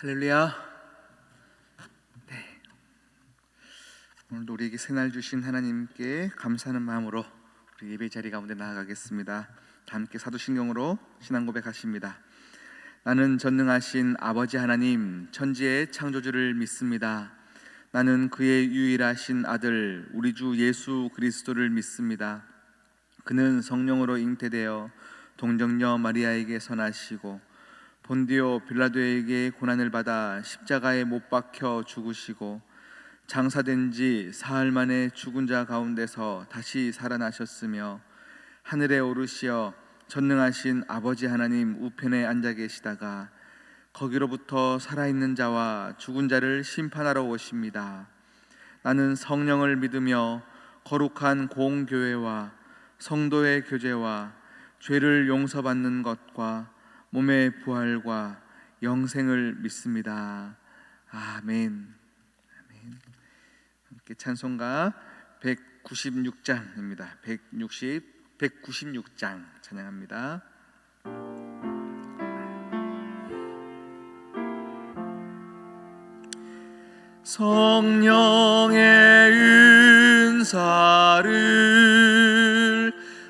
할렐루야. 오늘도 우리에게 새날 주신 하나님께 감사하는 마음으로 우리 예배 자리 가운데 나아가겠습니다. 다 함께 사도신경으로 신앙 고백하십니다. 나는 전능하신 아버지 하나님, 천지의 창조주를 믿습니다. 나는 그의 유일하신 아들 우리 주 예수 그리스도를 믿습니다. 그는 성령으로 잉태되어 동정녀 마리아에게 나시고 본디오 빌라도에게 고난을 받아 십자가에 못 박혀 죽으시고 장사된 지 사흘 만에 죽은 자 가운데서 다시 살아나셨으며 하늘에 오르시어 전능하신 아버지 하나님 우편에 앉아 계시다가 거기로부터 살아있는 자와 죽은 자를 심판하러 오십니다. 나는 성령을 믿으며 거룩한 공교회와 성도의 교제와 죄를 용서받는 것과 몸의 부활과 영생을 믿습니다. 아멘. 아멘. 함께 찬송가 196장입니다. 196장 찬양합니다. 성령의 은사를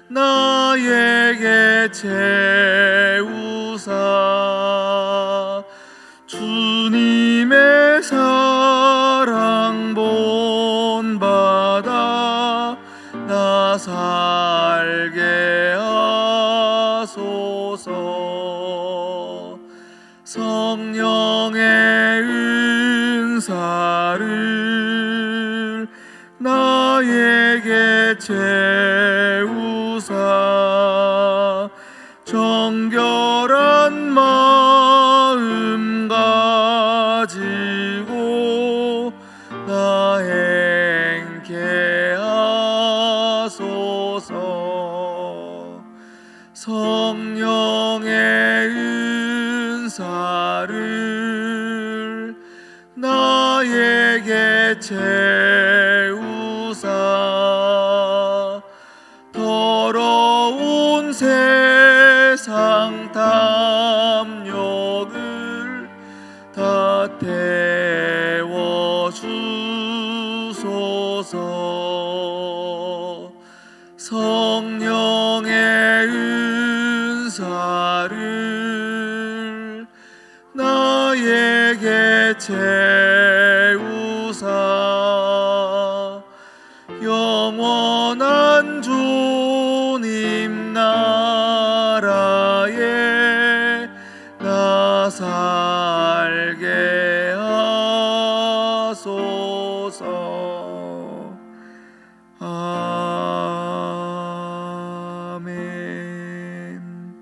나에게 채우사 주님의 사랑 본받아 나 살게 하소서. 성령의 은사를 나에게 채우사 정결한 마음 가지고 나 행케 하소서. 성령의 은사를 나에게 채우사 더러운 세상 탐욕을 다 태워주소서. 성령의 은사를 나에게 채우사 영원한 주님 나라에 나 살게 하소서. 아멘.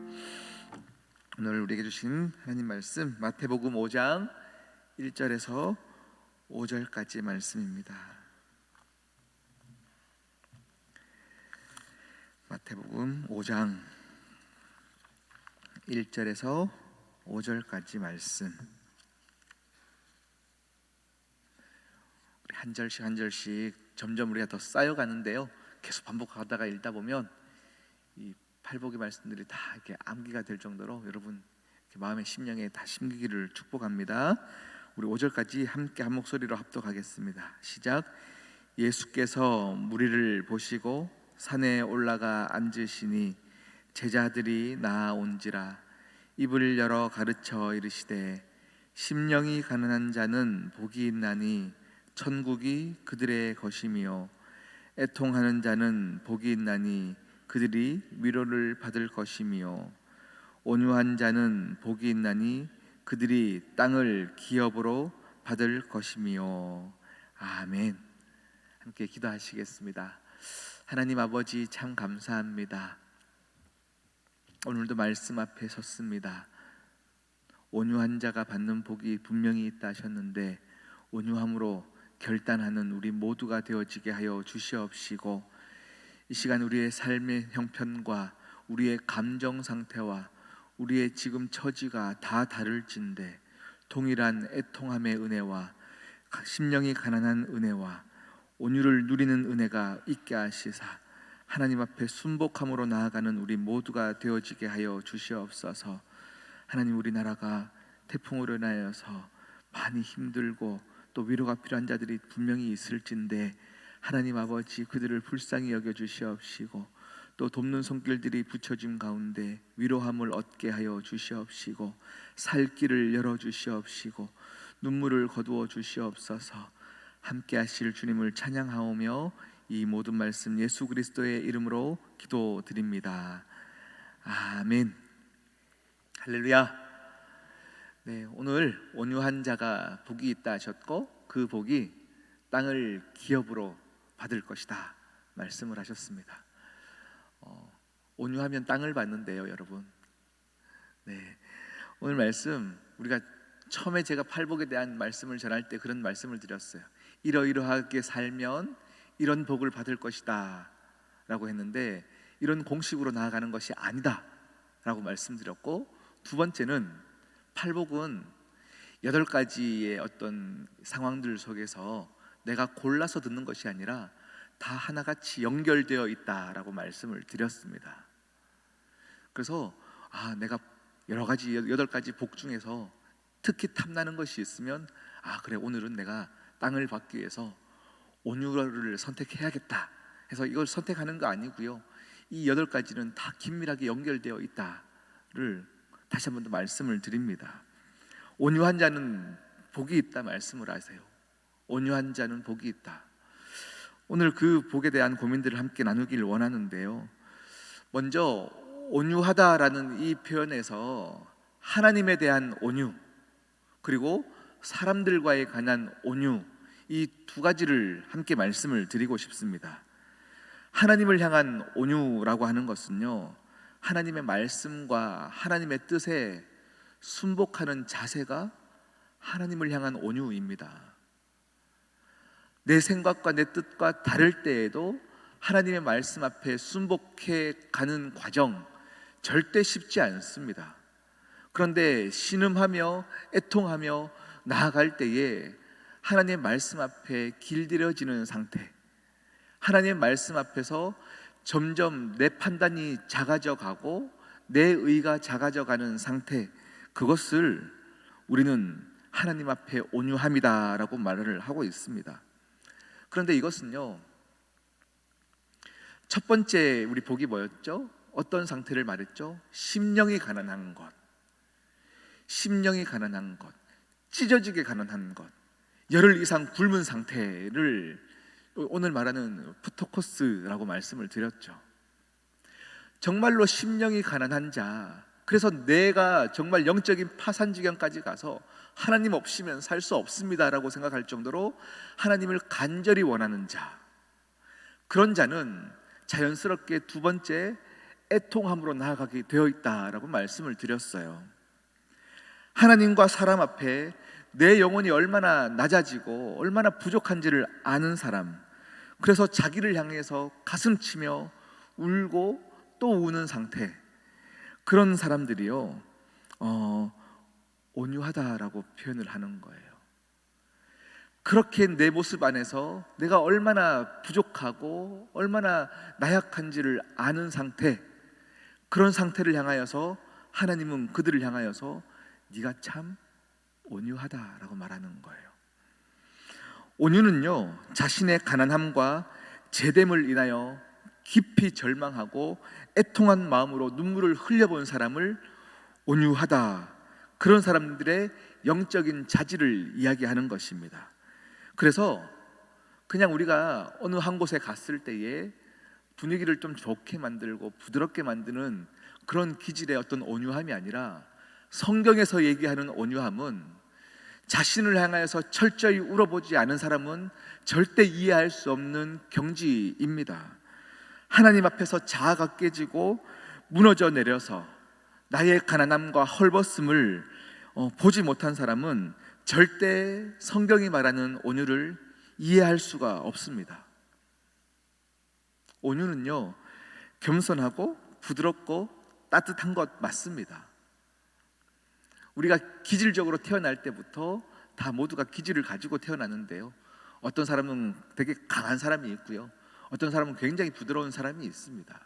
오늘 우리에게 주신 하나님 말씀 마태복음 5장 1절에서 5절까지 말씀입니다. 마태복음 5장 1절에서 5절까지 말씀. 한 절씩 한 절씩 점점 우리가 더 쌓여가는데요. 계속 반복하다가 읽다 보면 이 팔복의 말씀들이 다 이렇게 암기가 될 정도로 여러분 마음의 심령에 다 심기기를 축복합니다. 우리 5절까지 함께 한 목소리로 합독하겠습니다. 시작. 예수께서 무리를 보시고 산에 올라가 앉으시니 제자들이 나아온지라 입을 열어 가르쳐 이르시되 심령이 가난한 자는 복이 있나니 천국이 그들의 것이며 애통하는 자는 복이 있나니 그들이 위로를 받을 것이며 온유한 자는 복이 있나니 그들이 땅을 기업으로 받을 것이며. 아멘. 함께 기도하시겠습니다. 하나님 아버지 참 감사합니다. 오늘도 말씀 앞에 섰습니다. 온유한 자가 받는 복이 분명히 있다 하셨는데 온유함으로 결단하는 우리 모두가 되어지게 하여 주시옵시고 이 시간 우리의 삶의 형편과 우리의 감정 상태와 우리의 지금 처지가 다 다를진데 동일한 애통함의 은혜와 심령이 가난한 은혜와 온유를 누리는 은혜가 있게 하시사 하나님 앞에 순복함으로 나아가는 우리 모두가 되어지게 하여 주시옵소서. 하나님, 우리나라가 태풍으로 인하여서 많이 힘들고 또 위로가 필요한 자들이 분명히 있을진데 하나님 아버지 그들을 불쌍히 여겨 주시옵시고 또 돕는 손길들이 붙여짐 가운데 위로함을 얻게 하여 주시옵시고 살 길을 열어 주시옵시고 눈물을 거두어 주시옵소서. 함께 하실 주님을 찬양하오며 이 모든 말씀 예수 그리스도의 이름으로 기도드립니다. 아멘. 할렐루야. 네, 오늘 온유한 자가 복이 있다 하셨고 그 복이 땅을 기업으로 받을 것이다 말씀을 하셨습니다. 온유하면 땅을 받는데요, 여러분. 네, 오늘 말씀 우리가 처음에 제가 팔복에 대한 말씀을 전할 때 그런 말씀을 드렸어요. 이러이러하게 살면 이런 복을 받을 것이다 라고 했는데 이런 공식으로 나아가는 것이 아니다 라고 말씀드렸고, 두 번째는 팔복은 8가지의 어떤 상황들 속에서 내가 골라서 듣는 것이 아니라 다 하나같이 연결되어 있다라고 말씀을 드렸습니다. 그래서 내가 여러 가지 8가지 복 중에서 특히 탐나는 것이 있으면 그래, 오늘은 내가 땅을 받기 위해서 온유를 선택해야겠다 해서 이걸 선택하는 거 아니고요, 이 8가지는 다 긴밀하게 연결되어 있다를 다시 한 번 더 말씀을 드립니다. 온유한 자는 복이 있다 말씀을 하세요. 온유한 자는 복이 있다. 오늘 그 복에 대한 고민들을 함께 나누길 원하는데요, 먼저 온유하다라는 이 표현에서 하나님에 대한 온유 그리고 사람들과에 관한 온유, 이 두 가지를 함께 말씀을 드리고 싶습니다. 하나님을 향한 온유라고 하는 것은요, 하나님의 말씀과 하나님의 뜻에 순복하는 자세가 하나님을 향한 온유입니다. 내 생각과 내 뜻과 다를 때에도 하나님의 말씀 앞에 순복해 가는 과정 절대 쉽지 않습니다. 그런데 신음하며 애통하며 나아갈 때에 하나님의 말씀 앞에 길들여지는 상태, 하나님의 말씀 앞에서 점점 내 판단이 작아져 가고 내 의가 작아져 가는 상태, 그것을 우리는 하나님 앞에 온유함이다라고 말을 하고 있습니다. 그런데 이것은요, 첫 번째 우리 복이 뭐였죠? 어떤 상태를 말했죠? 심령이 가난한 것, 심령이 가난한 것, 찢어지게 가난한 것, 열흘 이상 굶은 상태를 오늘 말하는 프토코스라고 말씀을 드렸죠. 정말로 심령이 가난한 자, 그래서 내가 정말 영적인 파산지경까지 가서 하나님 없이면 살 수 없습니다라고 생각할 정도로 하나님을 간절히 원하는 자, 그런 자는 자연스럽게 두 번째 애통함으로 나아가게 되어 있다라고 말씀을 드렸어요. 하나님과 사람 앞에 내 영혼이 얼마나 낮아지고 얼마나 부족한지를 아는 사람, 그래서 자기를 향해서 가슴치며 울고 또 우는 상태, 그런 사람들이요 온유하다라고 표현을 하는 거예요. 그렇게 내 모습 안에서 내가 얼마나 부족하고 얼마나 나약한지를 아는 상태, 그런 상태를 향하여서 하나님은 그들을 향하여서 네가 참 온유하다라고 말하는 거예요. 온유는요, 자신의 가난함과 제됨을 인하여 깊이 절망하고 애통한 마음으로 눈물을 흘려본 사람을 온유하다, 그런 사람들의 영적인 자질을 이야기하는 것입니다. 그래서 그냥 우리가 어느 한 곳에 갔을 때에 분위기를 좀 좋게 만들고 부드럽게 만드는 그런 기질의 어떤 온유함이 아니라, 성경에서 얘기하는 온유함은 자신을 향하여서 철저히 울어보지 않은 사람은 절대 이해할 수 없는 경지입니다. 하나님 앞에서 자아가 깨지고 무너져 내려서 나의 가난함과 헐벗음을 보지 못한 사람은 절대 성경이 말하는 온유를 이해할 수가 없습니다. 온유는요, 겸손하고 부드럽고 따뜻한 것 맞습니다. 우리가 기질적으로 태어날 때부터 다 모두가 기질을 가지고 태어났는데요, 어떤 사람은 되게 강한 사람이 있고요, 어떤 사람은 굉장히 부드러운 사람이 있습니다.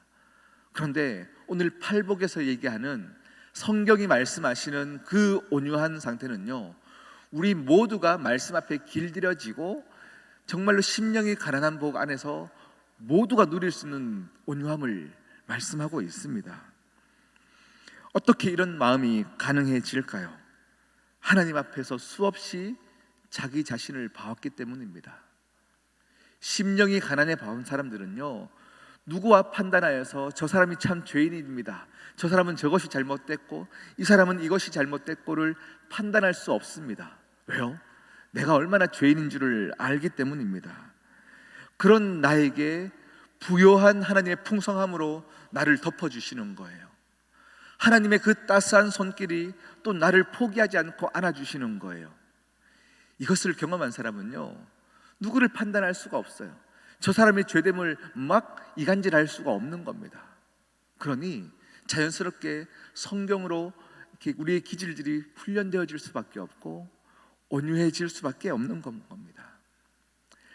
그런데 오늘 팔복에서 얘기하는 성경이 말씀하시는 그 온유한 상태는요, 우리 모두가 말씀 앞에 길들여지고 정말로 심령이 가난한 복 안에서 모두가 누릴 수 있는 온유함을 말씀하고 있습니다. 어떻게 이런 마음이 가능해질까요? 하나님 앞에서 수없이 자기 자신을 봐왔기 때문입니다. 심령이 가난해 봐온 사람들은요, 누구와 판단하여서 저 사람이 참 죄인입니다, 저 사람은 저것이 잘못됐고 이 사람은 이것이 잘못됐고를 판단할 수 없습니다. 왜요? 내가 얼마나 죄인인 줄을 알기 때문입니다. 그런 나에게 부요한 하나님의 풍성함으로 나를 덮어주시는 거예요. 하나님의 그 따스한 손길이 또 나를 포기하지 않고 안아주시는 거예요. 이것을 경험한 사람은요, 누구를 판단할 수가 없어요. 저 사람의 죄됨을 막 이간질할 수가 없는 겁니다. 그러니 자연스럽게 성경으로 이렇게 우리의 기질들이 훈련되어질 수밖에 없고 온유해질 수밖에 없는 겁니다.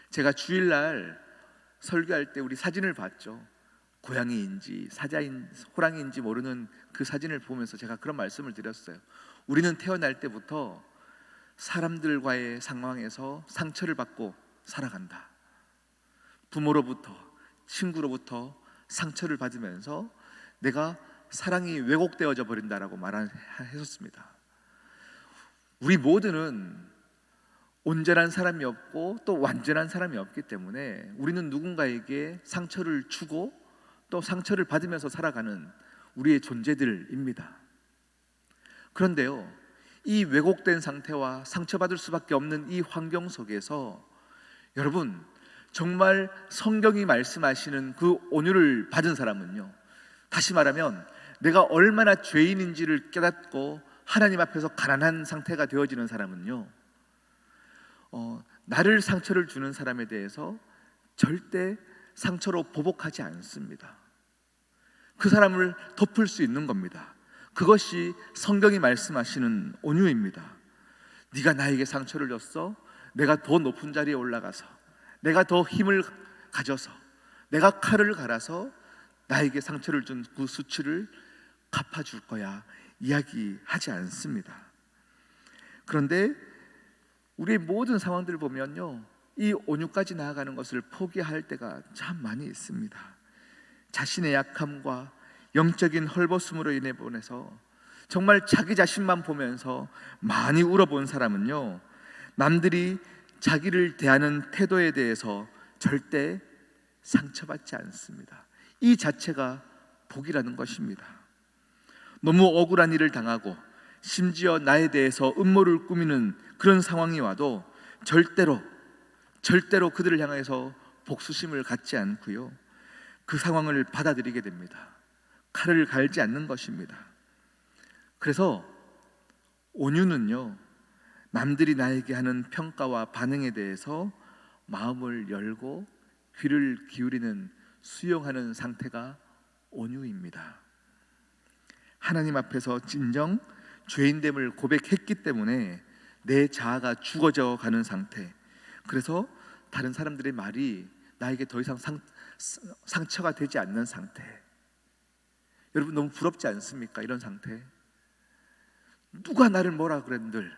제가 주일날 설교할 때 우리 사진을 봤죠. 고양이인지 사자인 호랑이인지 모르는 그 사진을 보면서 제가 그런 말씀을 드렸어요. 우리는 태어날 때부터 사람들과의 상황에서 상처를 받고 살아간다. 부모로부터, 친구로부터 상처를 받으면서 내가 사랑이 왜곡되어져 버린다라고 말했었습니다. 우리 모두는 온전한 사람이 없고 또 완전한 사람이 없기 때문에 우리는 누군가에게 상처를 주고 또 상처를 받으면서 살아가는 우리의 존재들입니다. 그런데요, 이 왜곡된 상태와 상처받을 수밖에 없는 이 환경 속에서 여러분, 정말 성경이 말씀하시는 그 온유를 받은 사람은요, 다시 말하면 내가 얼마나 죄인인지를 깨닫고 하나님 앞에서 가난한 상태가 되어지는 사람은요, 나를 상처를 주는 사람에 대해서 절대 상처로 보복하지 않습니다. 그 사람을 덮을 수 있는 겁니다. 그것이 성경이 말씀하시는 온유입니다. 네가 나에게 상처를 줬어? 내가 더 높은 자리에 올라가서, 내가 더 힘을 가져서, 내가 칼을 갈아서 나에게 상처를 준 그 수치를 갚아줄 거야 이야기하지 않습니다. 그런데 우리의 모든 상황들을 보면요, 이 온유까지 나아가는 것을 포기할 때가 참 많이 있습니다. 자신의 약함과 영적인 헐벗음으로 인해 보내서 정말 자기 자신만 보면서 많이 울어본 사람은요, 남들이 자기를 대하는 태도에 대해서 절대 상처받지 않습니다. 이 자체가 복이라는 것입니다. 너무 억울한 일을 당하고 심지어 나에 대해서 음모를 꾸미는 그런 상황이 와도 절대로 그들을 향해서 복수심을 갖지 않고요, 그 상황을 받아들이게 됩니다. 칼을 갈지 않는 것입니다. 그래서 온유는요, 남들이 나에게 하는 평가와 반응에 대해서 마음을 열고 귀를 기울이는, 수용하는 상태가 온유입니다. 하나님 앞에서 진정 죄인됨을 고백했기 때문에 내 자아가 죽어져 가는 상태, 그래서 다른 사람들의 말이 나에게 더 이상 상처가 되지 않는 상태. 여러분, 너무 부럽지 않습니까? 이런 상태. 누가 나를 뭐라 그랬는들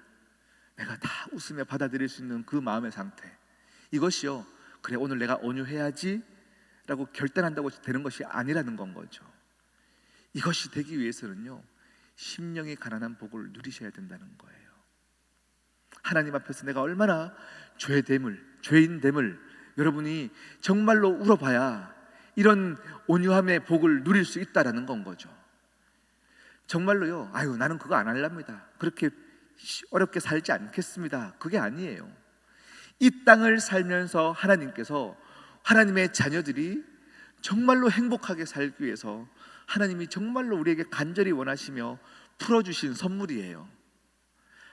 내가 다 웃으며 받아들일 수 있는 그 마음의 상태, 이것이요, 그래 오늘 내가 온유해야지 라고 결단한다고 되는 것이 아니라는 건 거죠. 이것이 되기 위해서는요, 심령이 가난한 복을 누리셔야 된다는 거예요. 하나님 앞에서 내가 얼마나 죄인됨을 여러분이 정말로 울어봐야 이런 온유함의 복을 누릴 수 있다라는 건 거죠. 정말로요, 아유 나는 그거 안 할랍니다, 그렇게 어렵게 살지 않겠습니다, 그게 아니에요. 이 땅을 살면서 하나님께서, 하나님의 자녀들이 정말로 행복하게 살기 위해서 하나님이 정말로 우리에게 간절히 원하시며 풀어주신 선물이에요.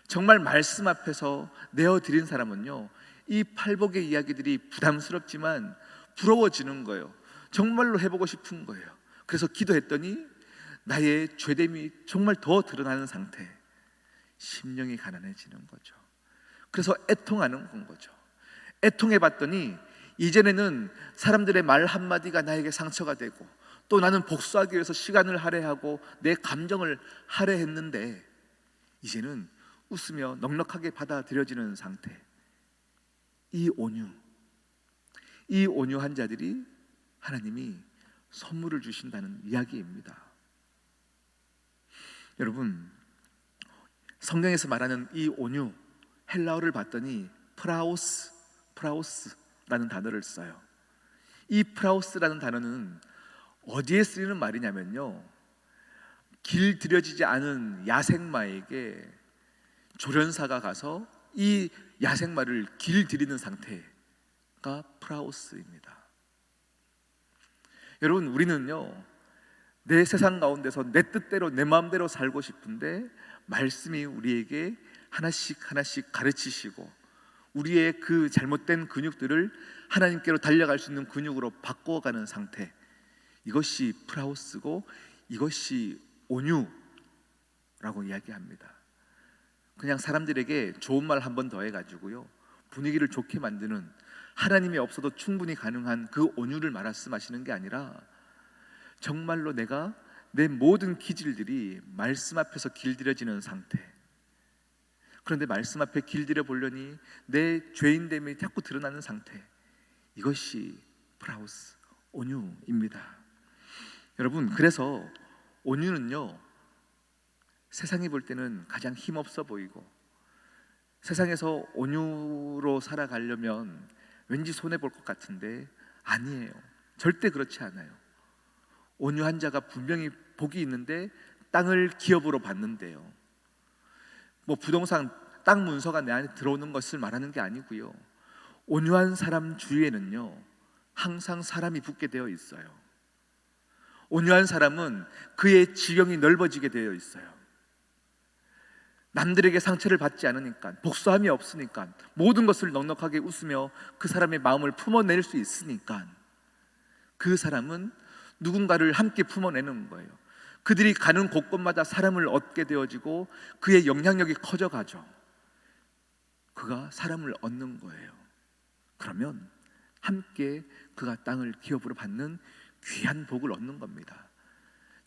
정말 말씀 앞에서 내어드린 사람은요, 이 팔복의 이야기들이 부담스럽지만 부러워지는 거예요. 정말로 해보고 싶은 거예요. 그래서 기도했더니 나의 죄됨이 정말 더 드러나는 상태, 심령이 가난해지는 거죠. 그래서 애통하는 건 거죠. 애통해 봤더니 이전에는 사람들의 말 한마디가 나에게 상처가 되고 또 나는 복수하기 위해서 시간을 할애하고 내 감정을 할애했는데, 이제는 웃으며 넉넉하게 받아들여지는 상태, 이 온유한 자들이 하나님이 선물을 주신다는 이야기입니다. 여러분, 성경에서 말하는 이 온유, 헬라어를 봤더니 프라우스라는 단어를 써요. 이 프라우스라는 단어는 어디에 쓰이는 말이냐면요, 길들여지지 않은 야생마에게 조련사가 가서 이 야생마를 길들이는 상태가 프라우스입니다. 여러분, 우리는요, 내 세상 가운데서 내 뜻대로 내 마음대로 살고 싶은데 말씀이 우리에게 하나씩 하나씩 가르치시고 우리의 그 잘못된 근육들을 하나님께로 달려갈 수 있는 근육으로 바꿔가는 상태, 이것이 프라우스고 이것이 온유라고 이야기합니다. 그냥 사람들에게 좋은 말 한 번 더 해가지고요, 분위기를 좋게 만드는, 하나님이 없어도 충분히 가능한 그 온유를 말씀하시는 게 아니라 정말로 내가 내 모든 기질들이 말씀 앞에서 길들여지는 상태, 그런데 말씀 앞에 길들여 보려니 내 죄인됨이 자꾸 드러나는 상태, 이것이 프라우스, 온유입니다. 여러분, 그래서 온유는요, 세상이 볼 때는 가장 힘없어 보이고 세상에서 온유로 살아가려면 왠지 손해볼 것 같은데 아니에요. 절대 그렇지 않아요. 온유한 자가 분명히 복이 있는데 땅을 기업으로 받는데요, 뭐 부동산 땅 문서가 내 안에 들어오는 것을 말하는 게 아니고요, 온유한 사람 주위에는요 항상 사람이 붙게 되어 있어요. 온유한 사람은 그의 지경이 넓어지게 되어 있어요. 남들에게 상처를 받지 않으니까, 복수함이 없으니까, 모든 것을 넉넉하게 웃으며 그 사람의 마음을 품어낼 수 있으니까 그 사람은 누군가를 함께 품어내는 거예요. 그들이 가는 곳곳마다 사람을 얻게 되어지고 그의 영향력이 커져가죠. 그가 사람을 얻는 거예요. 그러면 함께 그가 땅을 기업으로 받는 귀한 복을 얻는 겁니다.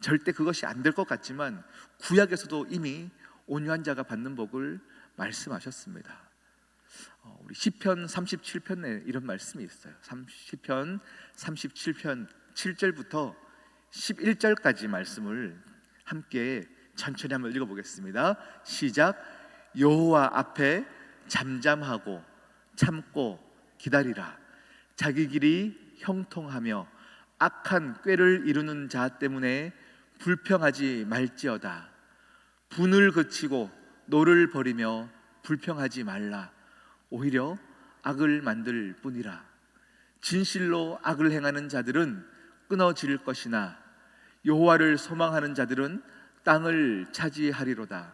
절대 그것이 안 될 것 같지만 구약에서도 이미 온유한 자가 받는 복을 말씀하셨습니다. 우리 시편 37편에 이런 말씀이 있어요. 시편 37편 7절부터 11절까지 말씀을 함께 천천히 한번 읽어보겠습니다. 시작. 여호와 앞에 잠잠하고 참고 기다리라. 자기 길이 형통하며 악한 꾀를 이루는 자 때문에 불평하지 말지어다. 분을 그치고 노를 버리며 불평하지 말라. 오히려 악을 만들 뿐이라. 진실로 악을 행하는 자들은 끊어질 것이나 여호와를 소망하는 자들은 땅을 차지하리로다.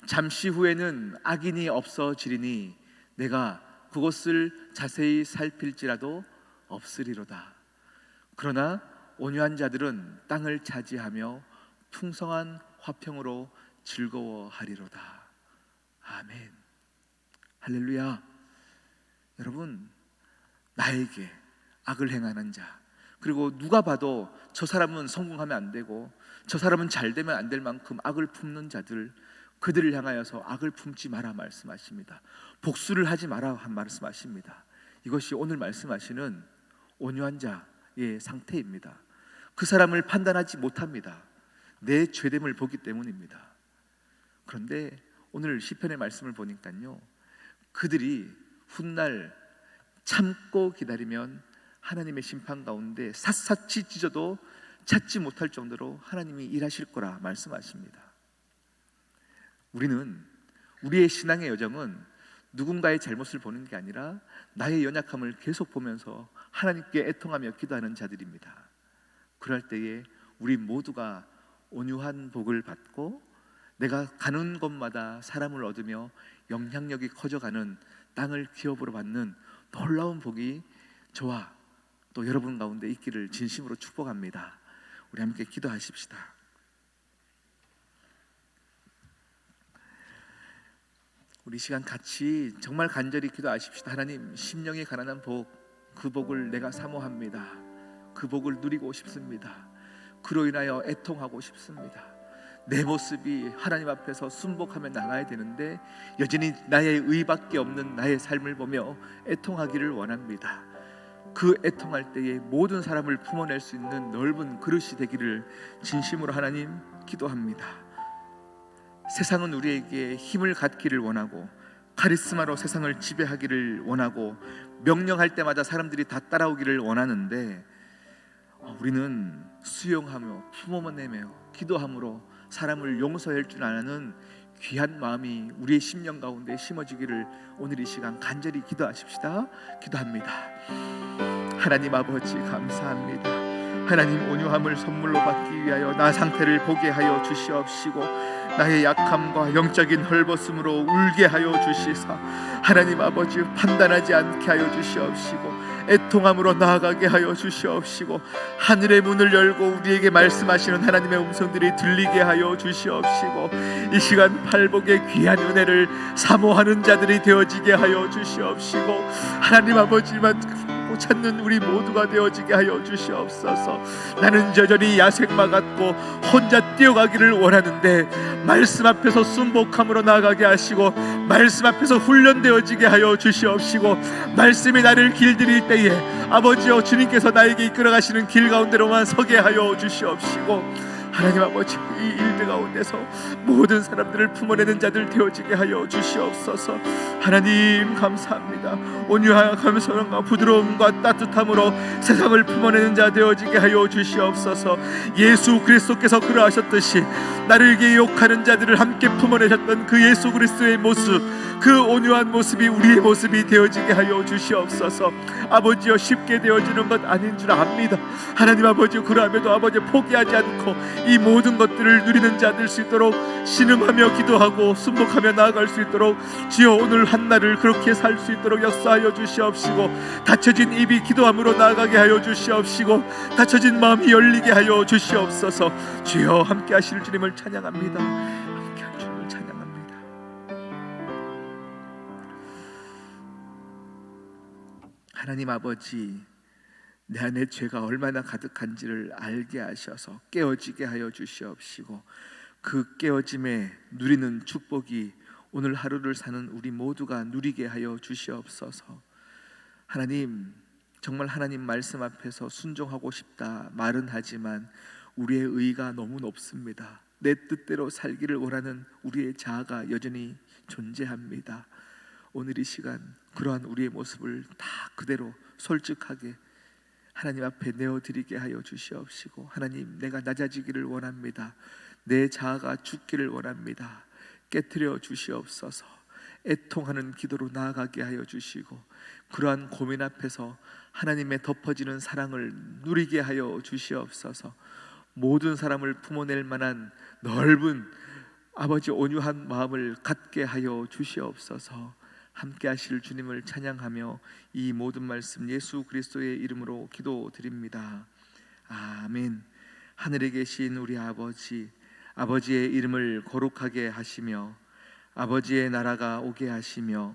잠시 후에는 악인이 없어지리니 내가 그것을 자세히 살필지라도 없으리로다. 그러나 온유한 자들은 땅을 차지하며 풍성한 화평으로 즐거워하리로다. 아멘. 할렐루야. 여러분, 나에게 악을 행하는 자, 그리고 누가 봐도 저 사람은 성공하면 안 되고 저 사람은 잘 되면 안 될 만큼 악을 품는 자들, 그들을 향하여서 악을 품지 마라 말씀하십니다. 복수를 하지 마라 말씀하십니다. 이것이 오늘 말씀하시는 온유한 자의 상태입니다. 그 사람을 판단하지 못합니다. 내 죄됨을 보기 때문입니다. 그런데 오늘 시편의 말씀을 보니까요, 그들이 훗날 참고 기다리면 하나님의 심판 가운데 샅샅이 찢어도 찾지 못할 정도로 하나님이 일하실 거라 말씀하십니다. 우리는, 우리의 신앙의 여정은 누군가의 잘못을 보는 게 아니라 나의 연약함을 계속 보면서 하나님께 애통하며 기도하는 자들입니다. 그럴 때에 우리 모두가 온유한 복을 받고 내가 가는 곳마다 사람을 얻으며 영향력이 커져가는 땅을 기업으로 받는 놀라운 복이 저와 또 여러분 가운데 있기를 진심으로 축복합니다. 우리 함께 기도하십시다. 우리 시간 같이 정말 간절히 기도하십시다. 하나님, 심령이 가난한 복, 그 복을 내가 사모합니다. 그 복을 누리고 싶습니다. 그로 인하여 애통하고 싶습니다. 내 모습이 하나님 앞에서 순복하며 나가야 되는데 여전히 나의 의밖에 없는 나의 삶을 보며 애통하기를 원합니다. 그 애통할 때에 모든 사람을 품어낼 수 있는 넓은 그릇이 되기를 진심으로 하나님 기도합니다. 세상은 우리에게 힘을 갖기를 원하고 카리스마로 세상을 지배하기를 원하고 명령할 때마다 사람들이 다 따라오기를 원하는데 우리는 수용하며 품어내며 기도함으로 사람을 용서할 줄 아는 귀한 마음이 우리의 심령 가운데 심어지기를 오늘 이 시간 간절히 기도하십시다. 기도합니다. 하나님 아버지 감사합니다. 하나님 온유함을 선물로 받기 위하여 나 상태를 보게 하여 주시옵시고 나의 약함과 영적인 헐벗음으로 울게 하여 주시사 하나님 아버지 판단하지 않게 하여 주시옵시고 애통함으로 나아가게 하여 주시옵시고 하늘의 문을 열고 우리에게 말씀하시는 하나님의 음성들이 들리게 하여 주시옵시고 이 시간 팔복의 귀한 은혜를 사모하는 자들이 되어지게 하여 주시옵시고 하나님 아버지만 찾는 우리 모두가 되어지게 하여 주시옵소서. 나는 여전히 야생마 같고 혼자 뛰어가기를 원하는데 말씀 앞에서 순복함으로 나아가게 하시고 말씀 앞에서 훈련되어지게 하여 주시옵시고 말씀이 나를 길들일 때에 아버지여 주님께서 나에게 이끌어가시는 길 가운데로만 서게 하여 주시옵시고 하나님 아버지 이 일들 가운데서 모든 사람들을 품어내는 자들 되어지게 하여 주시옵소서. 하나님 감사합니다. 온유한 감사함과 부드러움과 따뜻함으로 세상을 품어내는 자 되어지게 하여 주시옵소서. 예수 그리스도께서 그러하셨듯이 나를 욕하는 자들을 함께 품어내셨던 그 예수 그리스도의 모습, 그 온유한 모습이 우리의 모습이 되어지게 하여 주시옵소서. 아버지여 쉽게 되어지는 것 아닌 줄 압니다. 하나님 아버지 그러함에도 아버지 포기하지 않고 이 모든 것들을 누리는 자 될 수 있도록 신음하며 기도하고 순복하며 나아갈 수 있도록 주여 오늘 한날을 그렇게 살 수 있도록 역사하여 주시옵시고 닫혀진 입이 기도함으로 나아가게 하여 주시옵시고 닫혀진 마음이 열리게 하여 주시옵소서. 주여 함께 하실 주님을 찬양합니다. 함께 하실 주님을 찬양합니다. 하나님 아버지 내 안에 죄가 얼마나 가득한지를 알게 하셔서 깨어지게 하여 주시옵시고 그 깨어짐에 누리는 축복이 오늘 하루를 사는 우리 모두가 누리게 하여 주시옵소서. 하나님 정말 하나님 말씀 앞에서 순종하고 싶다 말은 하지만 우리의 의가 너무 높습니다. 내 뜻대로 살기를 원하는 우리의 자아가 여전히 존재합니다. 오늘 이 시간 그러한 우리의 모습을 다 그대로 솔직하게 하나님 앞에 내어드리게 하여 주시옵시고 하나님 내가 낮아지기를 원합니다. 내 자아가 죽기를 원합니다. 깨트려 주시옵소서. 애통하는 기도로 나아가게 하여 주시고 그러한 고민 앞에서 하나님의 덮어지는 사랑을 누리게 하여 주시옵소서. 모든 사람을 품어낼 만한 넓은 아버지 온유한 마음을 갖게 하여 주시옵소서. 함께 하실 주님을 찬양하며 이 모든 말씀 예수 그리스도의 이름으로 기도드립니다. 아멘. 하늘에 계신 우리 아버지, 아버지의 이름을 거룩하게 하시며 아버지의 나라가 오게 하시며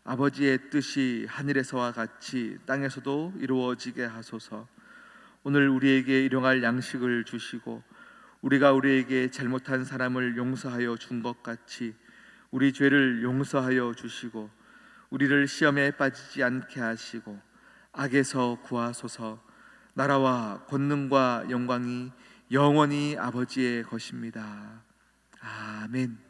아버지의 뜻이 하늘에서와 같이 땅에서도 이루어지게 하소서. 오늘 우리에게 일용할 양식을 주시고 우리가 우리에게 잘못한 사람을 용서하여 준 것 같이 우리 죄를 용서하여 주시고 우리를 시험에 빠지지 않게 하시고 악에서 구하소서. 나라와 권능과 영광이 영원히 아버지의 것입니다. 아멘.